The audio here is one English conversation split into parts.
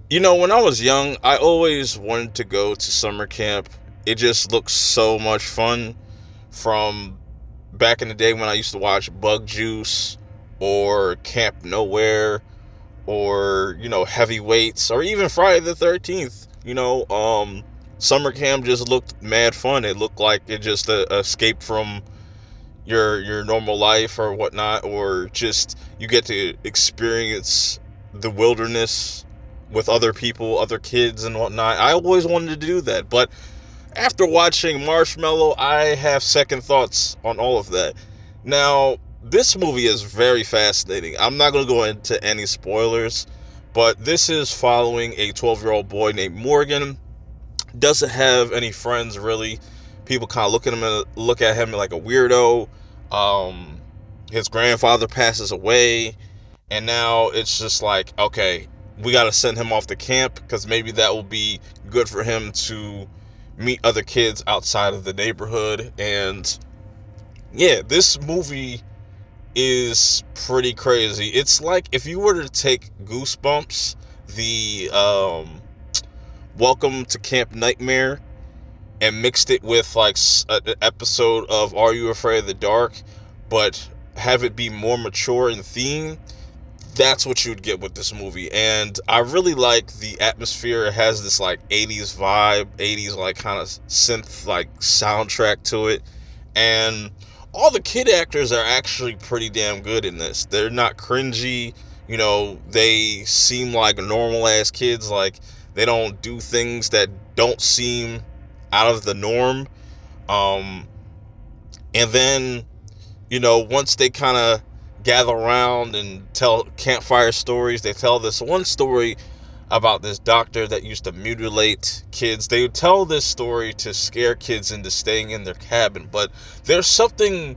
When I was young, I always wanted to go to summer camp. It just looks so much fun from back in the day when I used to watch Bug Juice or Camp Nowhere or, Heavyweights or even Friday the 13th. Summer camp just looked mad fun. It looked like it just escaped from your normal life or whatnot, or just you get to experience the wilderness with other people, other kids, and whatnot. I always wanted to do that, but after watching Marshmallow, I have second thoughts on all of that. Now, this movie is very fascinating. I'm not going to go into any spoilers, but this is following a 12-year-old boy named Morgan. Doesn't have any friends really. People kind of look at him like a weirdo. Um, his grandfather passes away, and now it's just like, okay, we got to send him off to camp because maybe that will be good for him to meet other kids outside of the neighborhood. And yeah, this movie is pretty crazy. It's like if you were to take Goosebumps, the Welcome to Camp Nightmare, and mixed it with like an episode of Are You Afraid of the Dark, but have it be more mature in theme. That's what you would get with this movie. And I really like the atmosphere. It has this like 80s vibe, 80s like kind of synth like soundtrack to it. And all the kid actors are actually pretty damn good in this. They're not cringy. They seem like normal ass kids. Like, they don't do things that don't seem out of the norm. Um, and then, once they kind of gather around and tell campfire stories, they tell this one story about this doctor that used to mutilate kids. They would tell this story to scare kids into staying in their cabin, but there's something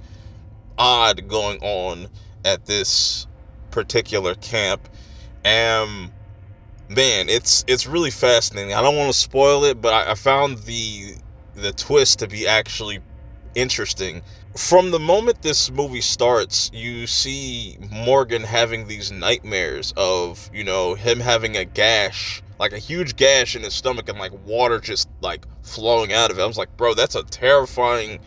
odd going on at this particular camp. And man, it's really fascinating. I don't want to spoil it, but I found the twist to be actually interesting. From the moment this movie starts, you see Morgan having these nightmares of, him having a gash, like a huge gash in his stomach, and like water just like flowing out of it. I was like, bro, that's a terrifying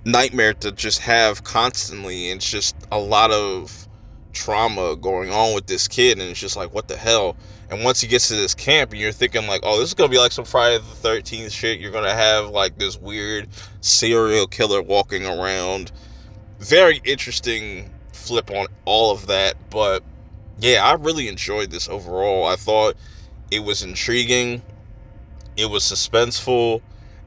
nightmare to just have constantly. And it's just a lot of trauma going on with this kid, and it's just like, what the hell? And once he gets to this camp, and you're thinking like, oh, this is gonna be like some Friday the 13th shit. You're gonna have like this weird serial killer walking around. Very interesting flip on all of that. But yeah, I really enjoyed this overall. I thought it was intriguing. It was suspenseful.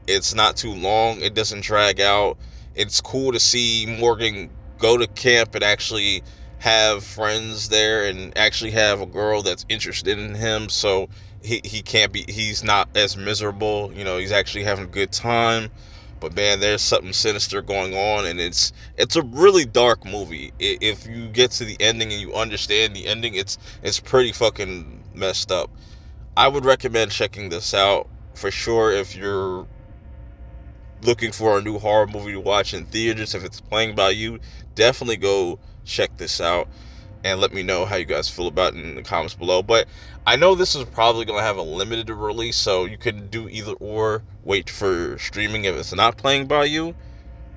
It's not too long. It doesn't drag out. It's cool to see Morgan go to camp and actually have friends there and actually have a girl that's interested in him. So he's not as miserable. He's actually having a good time. But man, there's something sinister going on, and it's a really dark movie. If you get to the ending and you understand the ending, it's pretty fucking messed up. I would recommend checking this out for sure if you're looking for a new horror movie to watch in theaters. If it's playing by you, definitely go check this out and let me know how you guys feel about it in the comments below. But I know this is probably going to have a limited release, so you can do either or. Wait for streaming if it's not playing by you,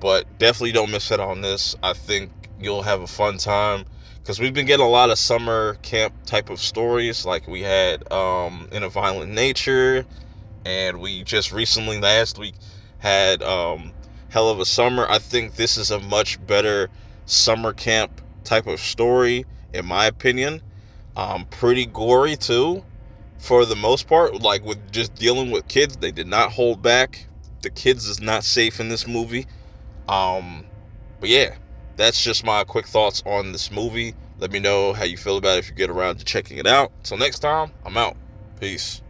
but definitely don't miss out on this. I think you'll have a fun time because we've been getting a lot of summer camp type of stories, like we had In a Violent Nature, and we just recently last week had Hell of a Summer. I think this is a much better summer camp type of story, in my opinion. Pretty gory too, for the most part. Like, with just dealing with kids, they did not hold back. The kids is not safe in this movie. But yeah, that's just my quick thoughts on this movie. Let me know how you feel about it if you get around to checking it out. Till next time, I'm out. Peace.